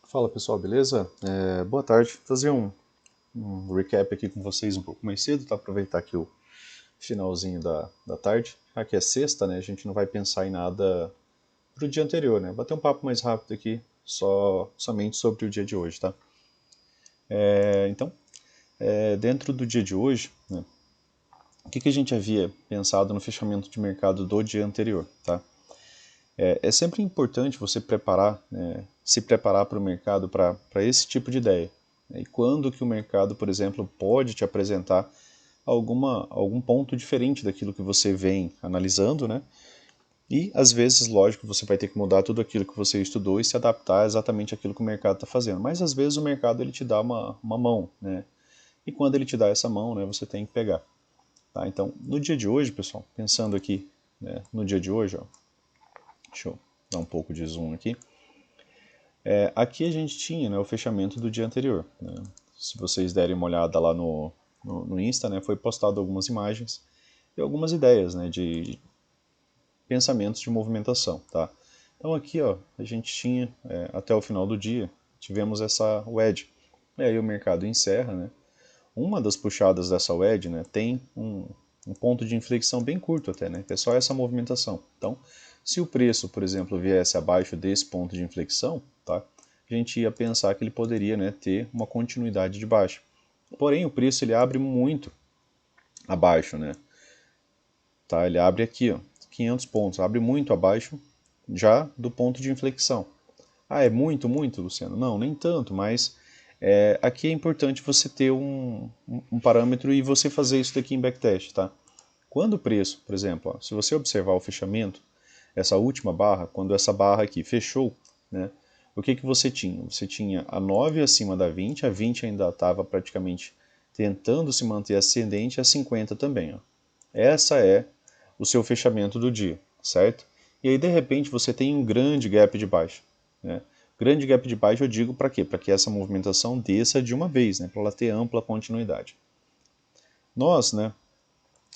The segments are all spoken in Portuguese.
Fala pessoal, beleza? Boa tarde. Vou fazer um recap aqui com vocês um pouco mais cedo, tá? Aproveitar aqui o finalzinho da tarde. Aqui é sexta, né? A gente não vai pensar em nada pro dia anterior, né? Bater um papo mais rápido aqui, somente sobre o dia de hoje, tá? Então, dentro do dia de hoje, né? O que a gente havia pensado no fechamento de mercado do dia anterior, tá? É sempre importante você preparar, né, se preparar para o mercado para esse tipo de ideia. E quando que o mercado, por exemplo, pode te apresentar algum ponto diferente daquilo que você vem analisando, né? E às vezes, lógico, você vai ter que mudar tudo aquilo que você estudou e se adaptar exatamente àquilo que o mercado está fazendo. Mas às vezes o mercado ele te dá uma mão, né? E quando ele te dá essa mão, né, você tem que pegar. Tá? Então, no dia de hoje, pessoal, pensando aqui, né, no dia de hoje, ó, deixa eu dar um pouco de zoom aqui. Aqui a gente tinha, né, o fechamento do dia anterior, né? Se vocês derem uma olhada lá no Insta, né, foi postado algumas imagens e algumas ideias, né, de pensamentos de movimentação. Tá? Então aqui ó, a gente tinha, até o final do dia, tivemos essa wedge. E aí o mercado encerra. Né? Uma das puxadas dessa wedge, né, tem um ponto de inflexão bem curto até, né, que é só essa movimentação. Então, se o preço, por exemplo, viesse abaixo desse ponto de inflexão, tá, a gente ia pensar que ele poderia, né, ter uma continuidade de baixa. Porém, o preço ele abre muito abaixo, né? Tá? Ele abre aqui, ó, 500 pontos, abre muito abaixo já do ponto de inflexão. Ah, é muito, muito, Luciano? Não, nem tanto, mas aqui é importante você ter um parâmetro e você fazer isso daqui em backtest, tá? Quando o preço, por exemplo, ó, se você observar o fechamento, essa última barra, quando essa barra aqui fechou, né, o que você tinha? Você tinha a 9 acima da 20, a 20 ainda estava praticamente tentando se manter ascendente, a 50 também. Ó. Essa é o seu fechamento do dia, certo? E aí de repente você tem um grande gap de baixa. Né? Grande gap de baixa eu digo para quê? Para que essa movimentação desça de uma vez, né? Para ela ter ampla continuidade. Nós, né,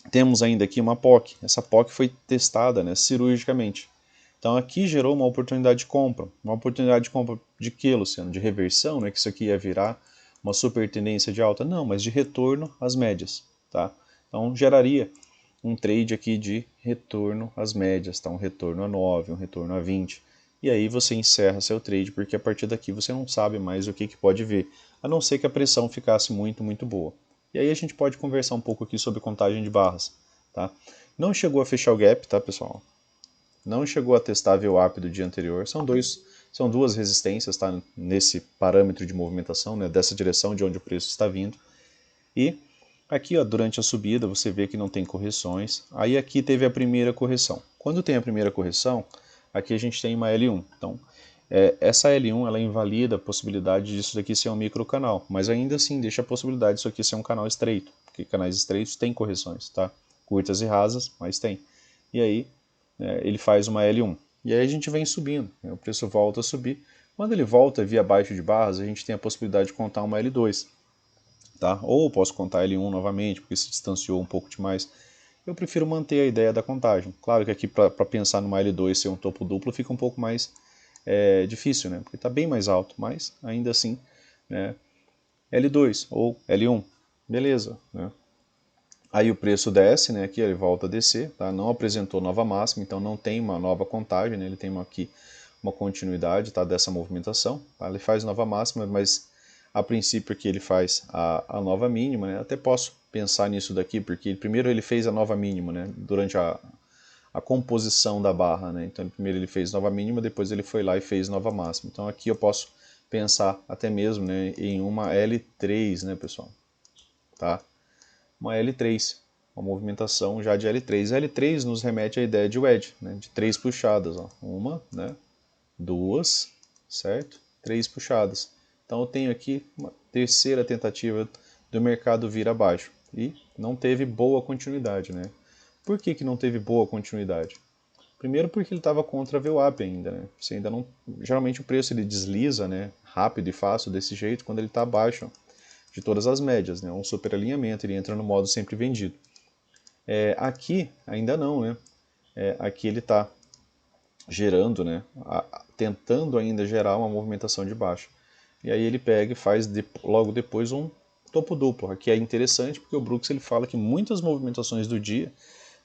temos ainda aqui uma POC. Essa POC foi testada, né, cirurgicamente. Então aqui gerou uma oportunidade de compra. Uma oportunidade de compra de quê, Luciano? De reversão, né, que isso aqui ia virar uma super tendência de alta? Não, mas de retorno às médias. Tá? Então geraria um trade aqui de retorno às médias, tá? Um retorno a 9, um retorno a 20. E aí você encerra seu trade, porque a partir daqui você não sabe mais o que pode vir, a não ser que a pressão ficasse muito, muito boa. E aí a gente pode conversar um pouco aqui sobre contagem de barras. Tá? Não chegou a fechar o gap, tá, pessoal? Não chegou a testar a VWAP do dia anterior. São duas resistências, tá? Nesse parâmetro de movimentação, né? Dessa direção de onde o preço está vindo. E aqui, ó, durante a subida, você vê que não tem correções. Aí aqui teve a primeira correção. Quando tem a primeira correção, aqui a gente tem uma L1. Então, essa L1 ela invalida a possibilidade disso daqui ser um microcanal, mas ainda assim deixa a possibilidade disso aqui ser um canal estreito, porque canais estreitos têm correções, tá? Curtas e rasas, mas tem. E aí ele faz uma L1. E aí a gente vem subindo, né? O preço volta a subir. Quando ele volta via abaixo de barras, a gente tem a possibilidade de contar uma L2. Tá? Ou posso contar L1 novamente, porque se distanciou um pouco demais. Eu prefiro manter a ideia da contagem. Claro que aqui para pensar numa L2 ser um topo duplo fica um pouco mais difícil, né? Porque está bem mais alto, mas ainda assim, né? L2 ou L1, beleza, né? Aí o preço desce, né? Aqui ele volta a descer, tá? Não apresentou nova máxima, então não tem uma nova contagem, né? Ele tem aqui uma continuidade, tá? Dessa movimentação, tá? Ele faz nova máxima, mas a princípio aqui ele faz a nova mínima, né? Até posso pensar nisso daqui, porque primeiro ele fez a nova mínima, né? Durante a composição da barra, né? Então primeiro ele fez nova mínima, depois ele foi lá e fez nova máxima. Então aqui eu posso pensar até mesmo, né, em uma L3, né, pessoal? Tá? Uma L3, uma movimentação já de L3. L3 nos remete à ideia de wedge, né, de três puxadas. Ó. Uma, né, duas, certo? Três puxadas. Então eu tenho aqui uma terceira tentativa do mercado vir abaixo. E não teve boa continuidade. Né? Por que não teve boa continuidade? Primeiro porque ele estava contra a VWAP ainda. Né? Você ainda não, geralmente o preço ele desliza, né, rápido e fácil desse jeito quando ele está abaixo de todas as médias, né? Um superalinhamento, ele entra no modo sempre vendido. Aqui ainda não, né? Aqui ele está gerando, né? Tentando ainda gerar uma movimentação de baixo. e aí ele pega e faz logo depois um topo duplo. Aqui é interessante porque o Brooks ele fala que muitas movimentações do dia,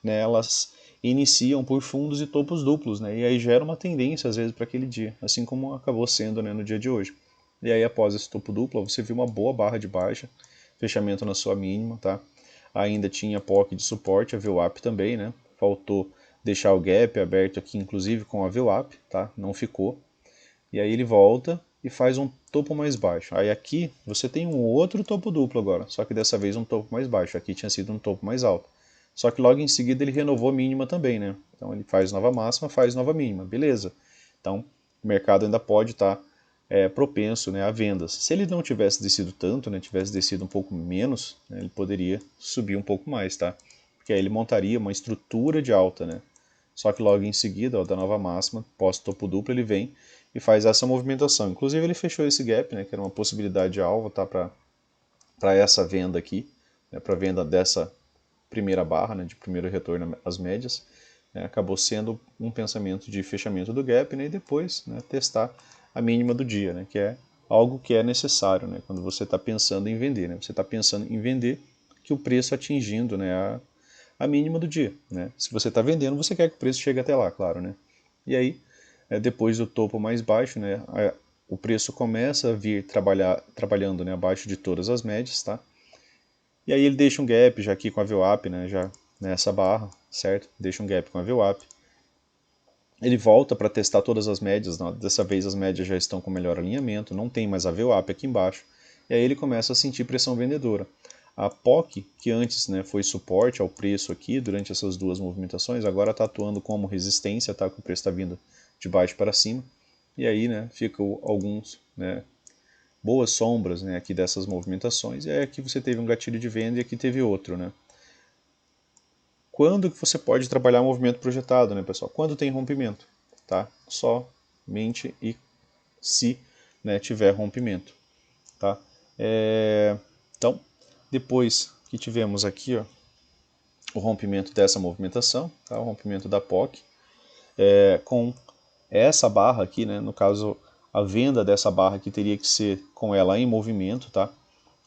né, elas iniciam por fundos e topos duplos, né, e aí gera uma tendência às vezes para aquele dia, assim como acabou sendo, né, no dia de hoje. E aí após esse topo duplo, você viu uma boa barra de baixa, fechamento na sua mínima, tá? Ainda tinha POC de suporte, a VWAP também, né? Faltou deixar o gap aberto aqui, inclusive com a VWAP, tá? Não ficou. E aí ele volta e faz um topo mais baixo. Aí aqui você tem um outro topo duplo agora, só que dessa vez um topo mais baixo. Aqui tinha sido um topo mais alto. Só que logo em seguida ele renovou a mínima também, né? Então ele faz nova máxima, faz nova mínima, beleza. Então o mercado ainda pode estar propenso, né, a vendas. Se ele não tivesse descido tanto, né, tivesse descido um pouco menos, né, ele poderia subir um pouco mais, tá? Porque aí ele montaria uma estrutura de alta, né? Só que logo em seguida, ó, da nova máxima, pós topo duplo, ele vem e faz essa movimentação. Inclusive ele fechou esse gap, né, que era uma possibilidade de alvo, tá, para essa venda aqui, né, para venda dessa primeira barra, né, de primeiro retorno às médias, né, acabou sendo um pensamento de fechamento do gap, né, e depois, né, testar a mínima do dia, né, que é algo que é necessário, né, quando você está pensando em vender, né, você está pensando em vender que o preço atingindo, né, a mínima do dia, né. Se você está vendendo, você quer que o preço chegue até lá, claro, né. E aí, depois do topo mais baixo, né, o preço começa a vir trabalhando, né, abaixo de todas as médias, tá? E aí ele deixa um gap já aqui com a VWAP, né, já nessa barra, certo? Deixa um gap com a VWAP. Ele volta para testar todas as médias, não, dessa vez as médias já estão com melhor alinhamento, não tem mais a VWAP aqui embaixo. E aí ele começa a sentir pressão vendedora. A POC, que antes, né, foi suporte ao preço aqui durante essas duas movimentações, agora está atuando como resistência, tá? Que o preço está vindo de baixo para cima. E aí, né, ficam alguns, né, boas sombras, né, aqui dessas movimentações. E aí aqui você teve um gatilho de venda e aqui teve outro, né. Quando que você pode trabalhar movimento projetado, né, pessoal? Quando tem rompimento, tá? Somente e se, né, tiver rompimento, tá? Então, depois que tivemos aqui, ó, o rompimento dessa movimentação, tá? O rompimento da POC, com essa barra aqui, né, no caso a venda dessa barra aqui teria que ser com ela em movimento, tá?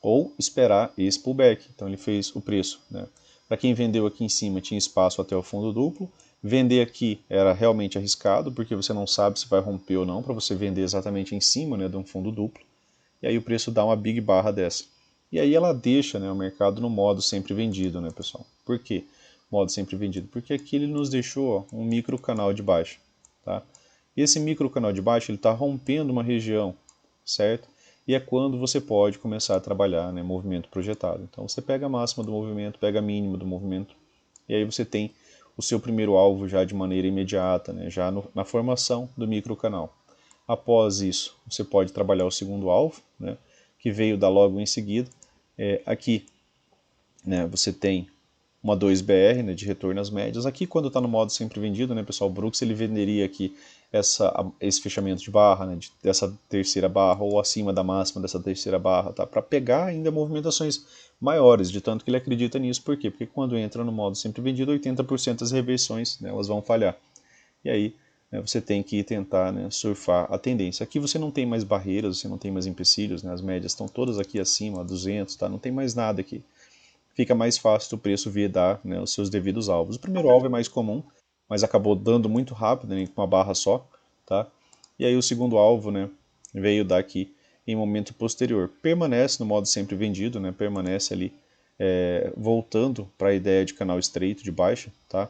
Ou esperar esse pullback. Então ele fez o preço, né? Para quem vendeu aqui em cima tinha espaço até o fundo duplo. Vender aqui era realmente arriscado, porque você não sabe se vai romper ou não, para você vender exatamente em cima, né, de um fundo duplo. E aí o preço dá uma big barra dessa. E aí ela deixa, né, o mercado no modo sempre vendido, né, pessoal? Por quê? Modo sempre vendido. Porque aqui ele nos deixou, ó, um micro canal de baixa, tá? E esse micro canal de baixa ele está rompendo uma região, certo? E é quando você pode começar a trabalhar, né, movimento projetado. Então você pega a máxima do movimento, pega a mínima do movimento, e aí você tem o seu primeiro alvo já de maneira imediata, né, já na formação do microcanal. Após isso, você pode trabalhar o segundo alvo, né, que veio da logo em seguida. Aqui, né, você tem uma 2BR, né, de retorno às médias. Aqui, quando está no modo sempre vendido, né, pessoal, o Brooks ele venderia aqui esse fechamento de barra, né, dessa terceira barra, ou acima da máxima dessa terceira barra, tá, para pegar ainda movimentações maiores, de tanto que ele acredita nisso. Por quê? Porque quando entra no modo sempre vendido, 80% das reversões, né, elas vão falhar. E aí, né, você tem que tentar, né, surfar a tendência. Aqui você não tem mais barreiras, você não tem mais empecilhos, né, as médias estão todas aqui acima, 200, tá, não tem mais nada aqui. Fica mais fácil do preço vir dar, né, os seus devidos alvos. O primeiro alvo é mais comum, mas acabou dando muito rápido, né, com uma barra só, tá? E aí o segundo alvo, né, veio dar aqui em momento posterior. Permanece no modo sempre vendido, né, permanece ali voltando para a ideia de canal estreito de baixa, tá?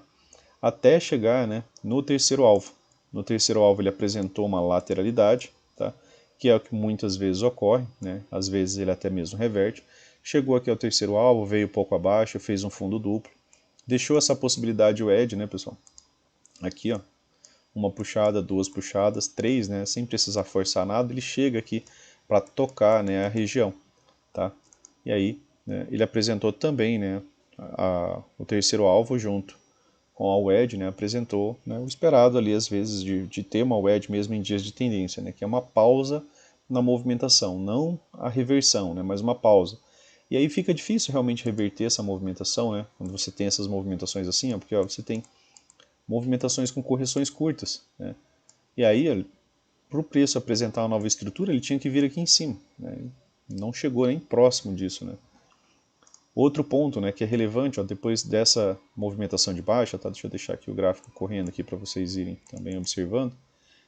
Até chegar, né, no terceiro alvo. No terceiro alvo ele apresentou uma lateralidade, tá? Que é o que muitas vezes ocorre, né? Às vezes ele até mesmo reverte. Chegou aqui ao terceiro alvo, veio pouco abaixo, fez um fundo duplo. Deixou essa possibilidade o Ed, né, pessoal? Aqui, ó, uma puxada, duas puxadas, três, né, sem precisar forçar nada, ele chega aqui para tocar, né, a região, tá? E aí, né, ele apresentou também, né, o terceiro alvo junto com a WED, né, apresentou, né, o esperado ali às vezes de ter uma WED mesmo em dias de tendência, né, que é uma pausa na movimentação, não a reversão, né, mas uma pausa. E aí fica difícil realmente reverter essa movimentação, né, quando você tem essas movimentações assim, ó, porque ó, você tem movimentações com correções curtas, né, e aí para o preço apresentar uma nova estrutura, ele tinha que vir aqui em cima, né? Não chegou nem próximo disso, né? Outro ponto, né, que é relevante, ó, depois dessa movimentação de baixa, tá? Deixa eu deixar aqui o gráfico correndo aqui para vocês irem também observando,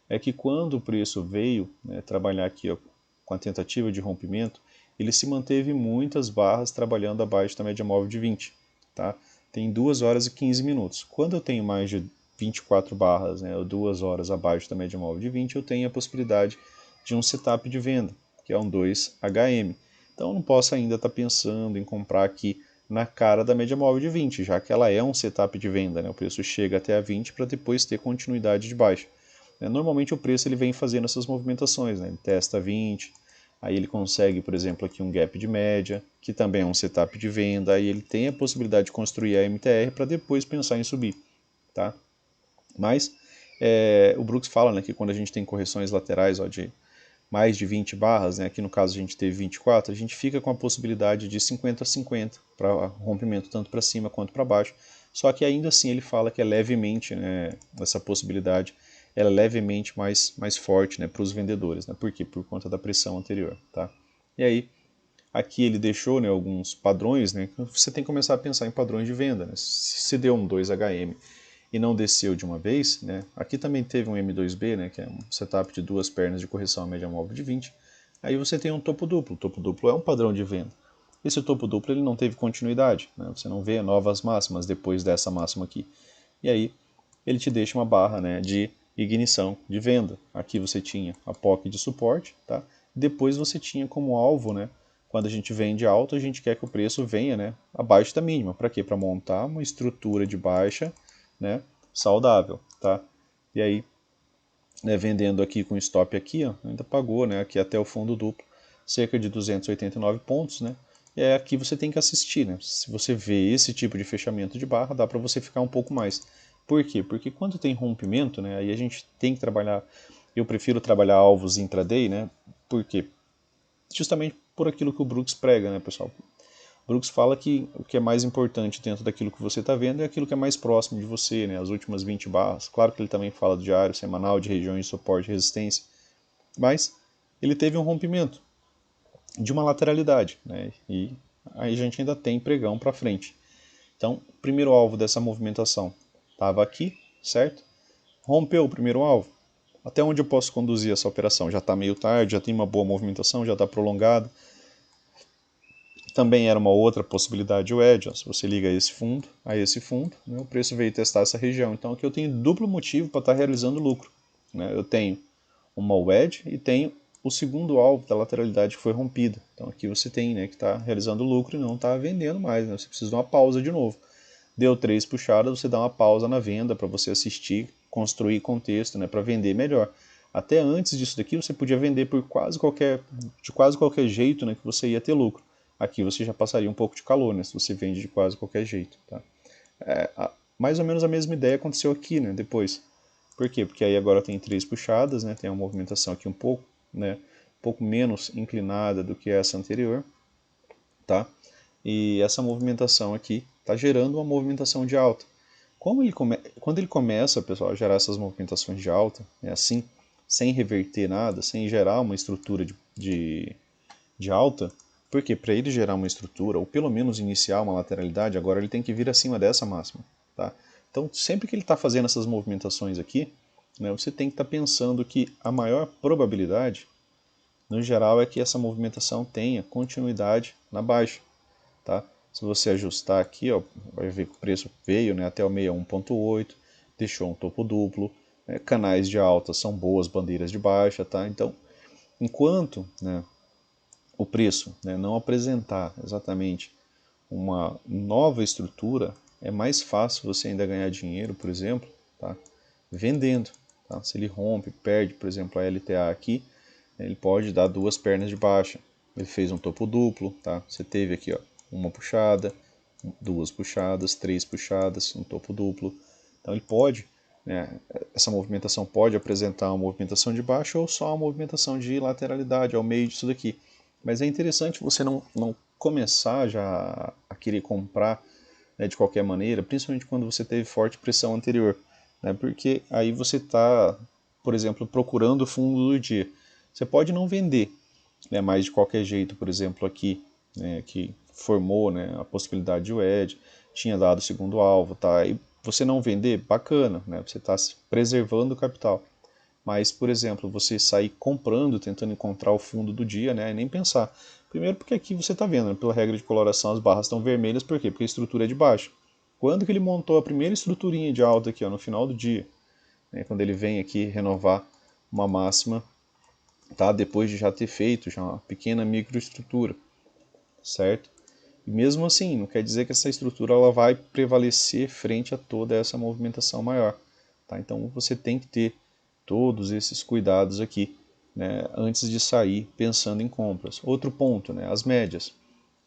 é que quando o preço veio, né, trabalhar aqui, ó, com a tentativa de rompimento, ele se manteve muitas barras trabalhando abaixo da média móvel de 20, tá? Tem 2 horas e 15 minutos. Quando eu tenho mais de 24 barras, né, ou 2 horas abaixo da média móvel de 20, eu tenho a possibilidade de um setup de venda, que é um 2HM. Então eu não posso ainda estar pensando em comprar aqui na cara da média móvel de 20, já que ela é um setup de venda, né? O preço chega até a 20 para depois ter continuidade de baixa. Normalmente o preço ele vem fazendo essas movimentações, né? Ele testa 20, aí ele consegue, por exemplo, aqui um gap de média, que também é um setup de venda, aí ele tem a possibilidade de construir a MTR para depois pensar em subir, tá? Mas o Brooks fala, né, que quando a gente tem correções laterais, ó, de mais de 20 barras, né, aqui no caso a gente teve 24, a gente fica com a possibilidade de 50-50 para rompimento tanto para cima quanto para baixo, só que ainda assim ele fala que é levemente, né, essa possibilidade ela é levemente mais forte, né, para os vendedores, né, por quê? Por conta da pressão anterior, tá? E aí, aqui ele deixou, né, alguns padrões, né, você tem que começar a pensar em padrões de venda, né, se deu um 2HM e não desceu de uma vez, né? Aqui também teve um M2B, né, que é um setup de 2 pernas de correção à média móvel de 20. Aí você tem um topo duplo. O topo duplo é um padrão de venda. Esse topo duplo ele não teve continuidade, né? Você não vê novas máximas depois dessa máxima aqui. E aí ele te deixa uma barra, né, de ignição de venda. Aqui você tinha a POC de suporte, tá? Depois você tinha como alvo, né, quando a gente vende alto, a gente quer que o preço venha, né, abaixo da mínima. Para quê? Para montar uma estrutura de baixa, né, saudável, tá? E aí, né, vendendo aqui com stop aqui, ó, ainda pagou, né, aqui até o fundo duplo, cerca de 289 pontos, né? E é aqui você tem que assistir, né? Se você vê esse tipo de fechamento de barra, dá para você ficar um pouco mais. Por quê? Porque quando tem rompimento, né, aí a gente tem que trabalhar, eu prefiro trabalhar alvos intraday, né? Por quê? Justamente por aquilo que o Brooks prega, né, pessoal? Brooks fala que o que é mais importante dentro daquilo que você está vendo é aquilo que é mais próximo de você, né, as últimas 20 barras. Claro que ele também fala do diário, semanal, de regiões de suporte e resistência, mas ele teve um rompimento de uma lateralidade, né, e aí a gente ainda tem pregão para frente. Então, o primeiro alvo dessa movimentação estava aqui, certo? Rompeu o primeiro alvo. Até onde eu posso conduzir essa operação? Já está meio tarde, já tem uma boa movimentação, já está prolongado. Também era uma outra possibilidade o edge, ó, se você liga a esse fundo, né, o preço veio testar essa região. Então aqui eu tenho duplo motivo para estar realizando lucro, né? Eu tenho uma wedge e tenho o segundo alvo da lateralidade que foi rompida. Então aqui você tem, né, que está realizando lucro e não está vendendo mais, né? Você precisa de uma pausa de novo. Deu 3 puxadas, você dá uma pausa na venda para você assistir, construir contexto, né, para vender melhor. Até antes disso daqui você podia vender por de quase qualquer jeito, né, que você ia ter lucro. Aqui você já passaria um pouco de calor, né, se você vende de quase qualquer jeito. Tá? Mais ou menos a mesma ideia aconteceu aqui, né, depois. Por quê? Porque aí agora tem 3 puxadas, né, tem uma movimentação aqui um pouco menos inclinada do que essa anterior, tá? E essa movimentação aqui está gerando uma movimentação de alta. Quando ele começa, pessoal, a gerar essas movimentações de alta, é assim, sem reverter nada, sem gerar uma estrutura de alta, porque para ele gerar uma estrutura, ou pelo menos iniciar uma lateralidade, agora ele tem que vir acima dessa máxima. Tá? Então, sempre que ele está fazendo essas movimentações aqui, né, você tem que estar pensando que a maior probabilidade, no geral, é que essa movimentação tenha continuidade na baixa. Tá? Se você ajustar aqui, ó, vai ver que o preço veio, né, até o 61.8, deixou um topo duplo, né, canais de alta são boas bandeiras de baixa, tá? Então, enquanto, né, o preço, né, não apresentar exatamente uma nova estrutura, é mais fácil você ainda ganhar dinheiro, por exemplo, tá, vendendo. Tá? Se ele rompe, perde, por exemplo, a LTA aqui, ele pode dar 2 pernas de baixa. Ele fez um topo duplo, tá? Você teve aqui, ó, uma puxada, 2 puxadas, 3 puxadas, um topo duplo. Então ele pode, né, essa movimentação pode apresentar uma movimentação de baixa ou só uma movimentação de lateralidade ao meio disso daqui. Mas é interessante você não começar já a querer comprar, né, de qualquer maneira, principalmente quando você teve forte pressão anterior, né, porque aí você está por exemplo, procurando o fundo do dia. Você pode não vender, né, mas de qualquer jeito, por exemplo, aqui, né, que formou, né, a possibilidade de wedge, tinha dado o segundo alvo, tá? E você não vender, bacana, né? Você está preservando o capital. Mas, por exemplo, você sair comprando, tentando encontrar o fundo do dia, né? E nem pensar. Primeiro porque aqui você está vendo, né, pela regra de coloração, as barras estão vermelhas, por quê? Porque a estrutura é de baixo. Quando que ele montou a primeira estruturinha de alta aqui, ó, no final do dia, né, quando ele vem aqui renovar uma máxima, tá? Depois de já ter feito já uma pequena microestrutura, certo? E mesmo assim, não quer dizer que essa estrutura ela vai prevalecer frente a toda essa movimentação maior. Tá? Então você tem que ter todos esses cuidados aqui, né, antes de sair pensando em compras. Outro ponto, né, as médias.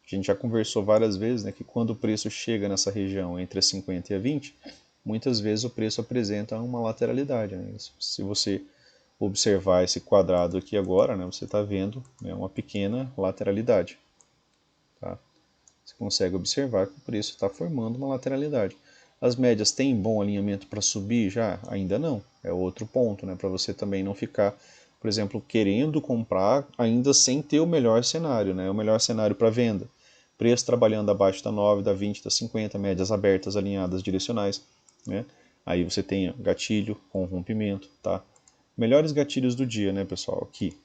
A gente já conversou várias vezes, né, que quando o preço chega nessa região entre a 50 e a 20, muitas vezes o preço apresenta uma lateralidade. Né? Se você observar esse quadrado aqui agora, né, você está vendo, né, uma pequena lateralidade. Tá? Você consegue observar que o preço está formando uma lateralidade. As médias têm bom alinhamento para subir já? Ainda não. É outro ponto, né? Para você também não ficar, por exemplo, querendo comprar ainda sem ter o melhor cenário, né? O melhor cenário para venda. Preço trabalhando abaixo da 9, da 20, da 50, médias abertas, alinhadas, direcionais. Né? Aí você tem gatilho com rompimento. Tá? Melhores gatilhos do dia, né, pessoal? Aqui.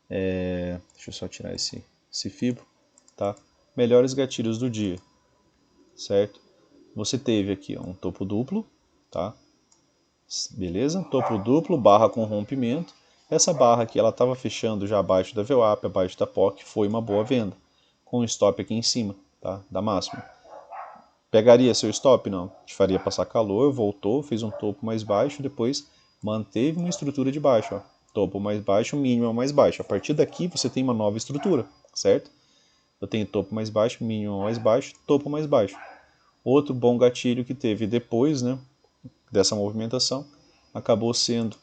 Deixa eu só tirar esse fibro. Tá? Melhores gatilhos do dia, certo? Você teve aqui ó, um topo duplo, tá? Beleza? Topo duplo, barra com rompimento. Essa barra aqui, ela estava fechando já abaixo da VWAP, abaixo da POC, foi uma boa venda. Com o stop aqui em cima, tá? Da máxima. Pegaria seu stop? Não. Te faria passar calor, voltou, fez um topo mais baixo, depois manteve uma estrutura de baixo, ó. Topo mais baixo, mínimo mais baixo. A partir daqui você tem uma nova estrutura, certo? Eu tenho topo mais baixo, mínimo mais baixo, topo mais baixo. Outro bom gatilho que teve depois, né, dessa movimentação acabou sendo,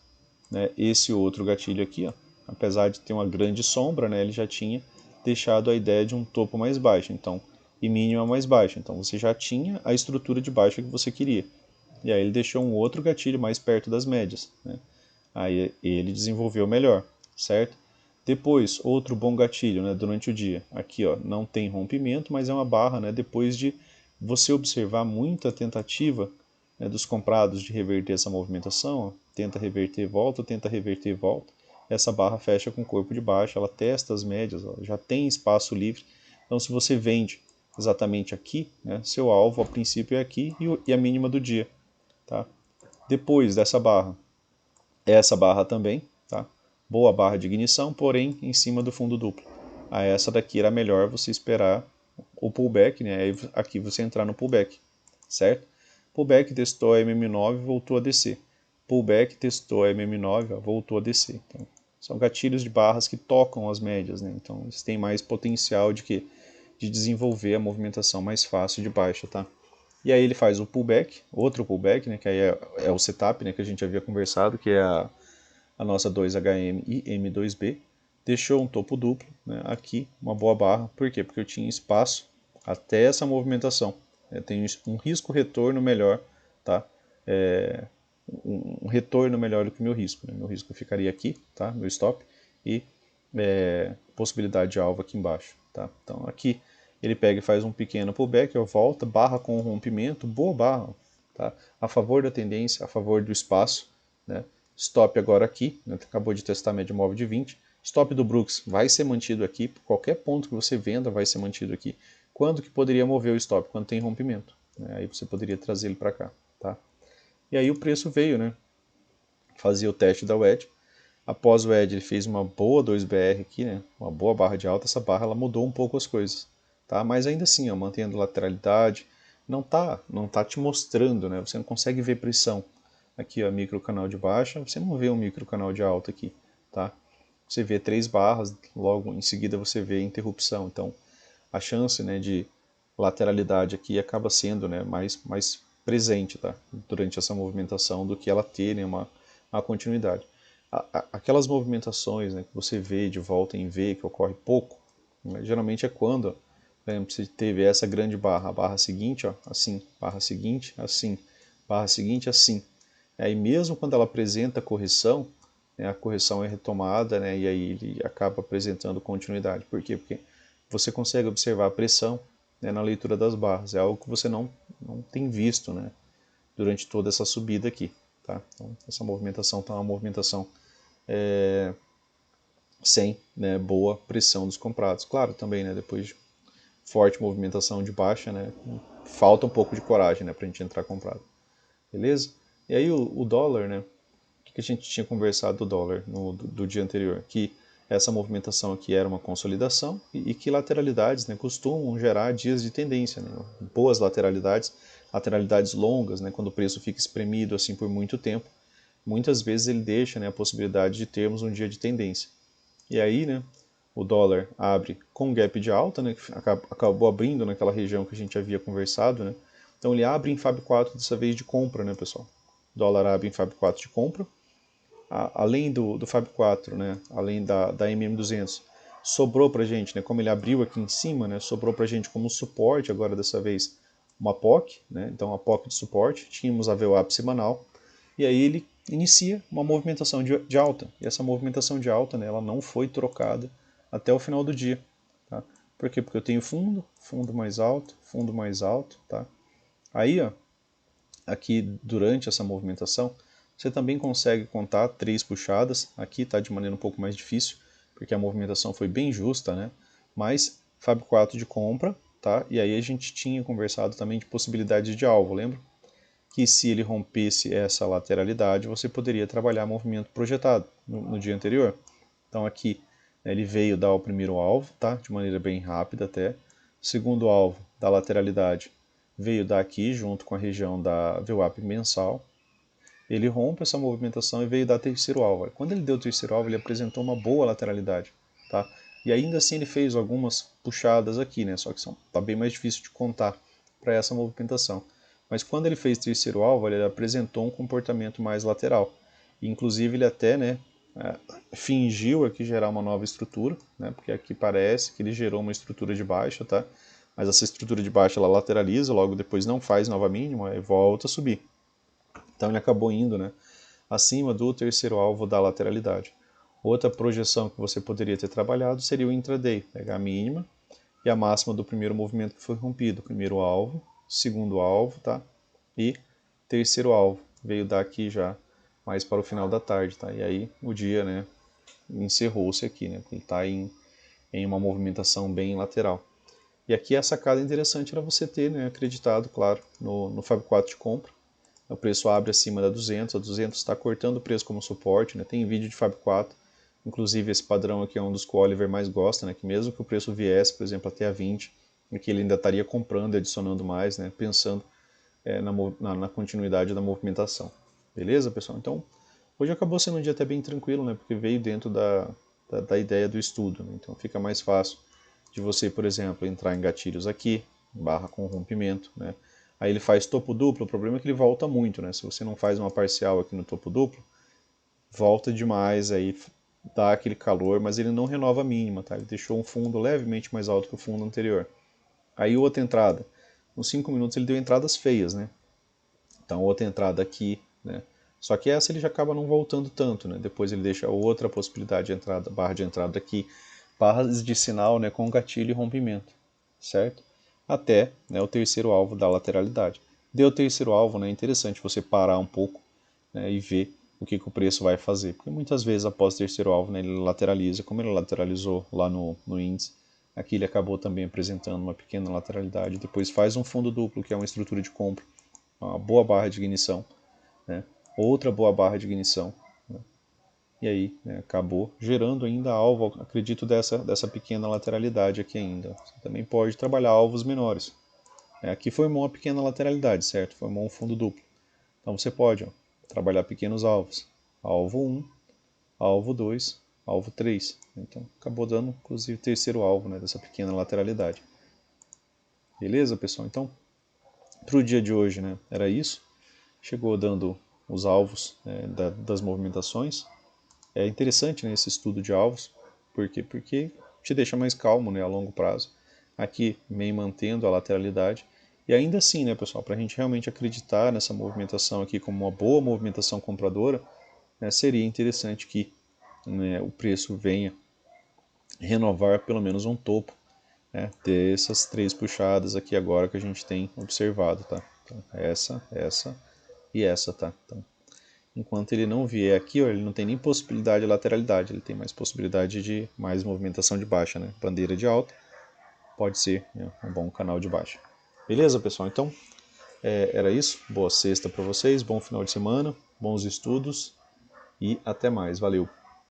né, esse outro gatilho aqui. Ó. Apesar de ter uma grande sombra, né, ele já tinha deixado a ideia de um topo mais baixo, então, e mínima mais baixo. Então você já tinha a estrutura de baixo que você queria. E aí ele deixou um outro gatilho mais perto das médias. Né? Aí ele desenvolveu melhor, certo? Depois, outro bom gatilho, né, durante o dia. Aqui, ó, não tem rompimento, mas é uma barra, né, depois de você observar muita tentativa, né, dos comprados de reverter essa movimentação, ó, tenta reverter, volta. Essa barra fecha com o corpo de baixo, ela testa as médias, ó, já tem espaço livre. Então, se você vende exatamente aqui, né, seu alvo a princípio é aqui e a mínima do dia. Tá? Depois dessa barra, essa barra também, tá? Boa barra de ignição, porém em cima do fundo duplo. A essa daqui era melhor você esperar o pullback, né? Aí aqui você entrar no pullback, certo? Pullback testou a MM9 e voltou a descer. Pullback testou a MM9, ó, voltou a descer. Então, são gatilhos de barras que tocam as médias, né? Então eles têm mais potencial de desenvolver a movimentação mais fácil de baixa, tá? E aí ele faz o pullback, outro pullback, né, que aí é o setup, né, que a gente havia conversado, que é a nossa 2HM e M2B. Deixou um topo duplo, né, aqui, uma boa barra. Por quê? Porque eu tinha espaço até essa movimentação. Eu tenho um risco-retorno melhor, tá? Um retorno melhor do que o meu risco. Né? Meu risco ficaria aqui, tá? Meu stop, e possibilidade de alvo aqui embaixo. Tá? Então aqui ele pega e faz um pequeno pullback, eu volta, barra com rompimento, boa barra, tá? A favor da tendência, a favor do espaço. Né? Stop agora aqui, né? Acabou de testar a média móvel de 20. Stop do Brooks vai ser mantido aqui, qualquer ponto que você venda vai ser mantido aqui. Quando que poderia mover o stop? Quando tem rompimento. Né? Aí você poderia trazer ele para cá. Tá? E aí o preço veio, né? Fazia o teste da wedge. Após o wedge ele fez uma boa 2BR aqui, né? Uma boa barra de alta. Essa barra ela mudou um pouco as coisas, tá? Mas ainda assim, ó, mantendo lateralidade, não tá te mostrando, né? Você não consegue ver pressão. Aqui, ó, micro canal de baixa, você não vê um micro canal de alta aqui, tá? Você vê 3 barras, logo em seguida você vê interrupção. Então, a chance, né, de lateralidade aqui acaba sendo, né, mais presente, tá, durante essa movimentação do que ela ter, né, uma continuidade. Aquelas movimentações, né, que você vê de volta em V, que ocorre pouco, né, geralmente é quando, né, você teve essa grande barra, a barra seguinte, ó, assim, barra seguinte, assim, barra seguinte, assim. E mesmo quando ela apresenta correção, né, a correção é retomada, né, e aí ele acaba apresentando continuidade. Por quê? Porque você consegue observar a pressão, né, na leitura das barras. É algo que você não tem visto, né, durante toda essa subida aqui. Tá? Então, essa movimentação está uma movimentação sem, né, boa pressão dos comprados. Claro, também, né, depois de forte movimentação de baixa, né, falta um pouco de coragem, né, para a gente entrar comprado. Beleza? E aí o dólar, né, o que a gente tinha conversado do dólar do dia anterior? Que essa movimentação aqui era uma consolidação e que lateralidades, né, costumam gerar dias de tendência, né, boas lateralidades, lateralidades longas, né, quando o preço fica espremido assim por muito tempo, muitas vezes ele deixa, né, a possibilidade de termos um dia de tendência. E aí, né, o dólar abre com gap de alta, né, que acabou abrindo naquela região que a gente havia conversado, né. Então ele abre em Fab 4 dessa vez de compra, né, pessoal. O dólar abre em Fab 4 de compra. Além do Fab 4, né, além da MM200, sobrou para a gente, né, como ele abriu aqui em cima, né, sobrou para a gente como suporte agora dessa vez uma POC, né, então a POC de suporte, tínhamos a VWAP semanal, e aí ele inicia uma movimentação de alta, e essa movimentação de alta, né, ela não foi trocada até o final do dia. Tá? Por quê? Porque eu tenho fundo mais alto, tá? Aí, ó, aqui durante essa movimentação, você também consegue contar 3 puxadas. Aqui está de maneira um pouco mais difícil, porque a movimentação foi bem justa, né? Mas Fab 4 de compra, tá? E aí a gente tinha conversado também de possibilidades de alvo, lembra? Que se ele rompesse essa lateralidade, você poderia trabalhar movimento projetado no dia anterior. Então aqui, né, ele veio dar o primeiro alvo, tá? De maneira bem rápida até. O segundo alvo da lateralidade veio dar aqui, junto com a região da VWAP mensal. Ele rompe essa movimentação e veio dar terceiro alvo. Quando ele deu o terceiro alvo, ele apresentou uma boa lateralidade, tá? E ainda assim ele fez algumas puxadas aqui, né? Só que tá bem mais difícil de contar para essa movimentação. Mas quando ele fez terceiro alvo, ele apresentou um comportamento mais lateral. Inclusive ele até, né, fingiu aqui gerar uma nova estrutura, né? Porque aqui parece que ele gerou uma estrutura de baixa, tá? Mas essa estrutura de baixa ela lateraliza, logo depois não faz nova mínima e volta a subir. Então ele acabou indo, né, acima do terceiro alvo da lateralidade. Outra projeção que você poderia ter trabalhado seria o intraday, pegar a mínima e a máxima do primeiro movimento que foi rompido. Primeiro alvo, segundo alvo, tá? E terceiro alvo. Veio daqui já mais para o final da tarde, tá? E aí o dia, né, encerrou-se aqui, né? Ele está em uma movimentação bem lateral. E aqui a sacada interessante era você ter, né, acreditado, claro, no Fab 4 de compra. O preço abre acima da 200, a 200 está cortando o preço como suporte, né? Tem vídeo de Fab 4, inclusive esse padrão aqui é um dos que o Oliver mais gosta, né? Que mesmo que o preço viesse, por exemplo, até a 20, que ele ainda estaria comprando e adicionando mais, né? Pensando na continuidade da movimentação. Beleza, pessoal? Então, hoje acabou sendo um dia até bem tranquilo, né? Porque veio dentro da ideia do estudo, né? Então fica mais fácil de você, por exemplo, entrar em gatilhos aqui, barra com rompimento, né? Aí ele faz topo duplo, o problema é que ele volta muito, né? Se você não faz uma parcial aqui no topo duplo, volta demais, aí dá aquele calor, mas ele não renova a mínima, tá? Ele deixou um fundo levemente mais alto que o fundo anterior. Aí outra entrada. Nos 5 minutos ele deu entradas feias, né? Então outra entrada aqui, né? Só que essa ele já acaba não voltando tanto, né? Depois ele deixa outra possibilidade de entrada, barra de entrada aqui, barras de sinal, né, com gatilho e rompimento, certo? Até, né, o terceiro alvo da lateralidade. Deu o terceiro alvo, né, é interessante você parar um pouco, né, e ver o que o preço vai fazer, porque muitas vezes após o terceiro alvo, né, ele lateraliza, como ele lateralizou lá no índice, aqui ele acabou também apresentando uma pequena lateralidade, depois faz um fundo duplo, que é uma estrutura de compra, uma boa barra de ignição, né, outra boa barra de ignição, né, e aí, né, acabou gerando ainda alvo, acredito, dessa pequena lateralidade aqui ainda. Você também pode trabalhar alvos menores. Aqui formou uma pequena lateralidade, certo? Formou um fundo duplo. Então você pode, ó, trabalhar pequenos alvos. Alvo 1, alvo 2, alvo 3. Então acabou dando, inclusive, terceiro alvo, né, dessa pequena lateralidade. Beleza, pessoal? Então, para o dia de hoje, né, era isso. Chegou dando os alvos, das movimentações. É interessante, né, esse estudo de alvos. Por quê? Porque te deixa mais calmo, né, a longo prazo. Aqui, meio mantendo a lateralidade. E ainda assim, né, pessoal, para a gente realmente acreditar nessa movimentação aqui como uma boa movimentação compradora, né, seria interessante que, né, o preço venha renovar pelo menos um topo, né, dessas 3 puxadas aqui agora que a gente tem observado, tá? Então, essa e essa, tá? Então, enquanto ele não vier aqui, ó, ele não tem nem possibilidade de lateralidade, ele tem mais possibilidade de mais movimentação de baixa, né? Bandeira de alta pode ser, né, um bom canal de baixa. Beleza, pessoal? Então, era isso. Boa sexta para vocês, bom final de semana, bons estudos e até mais. Valeu!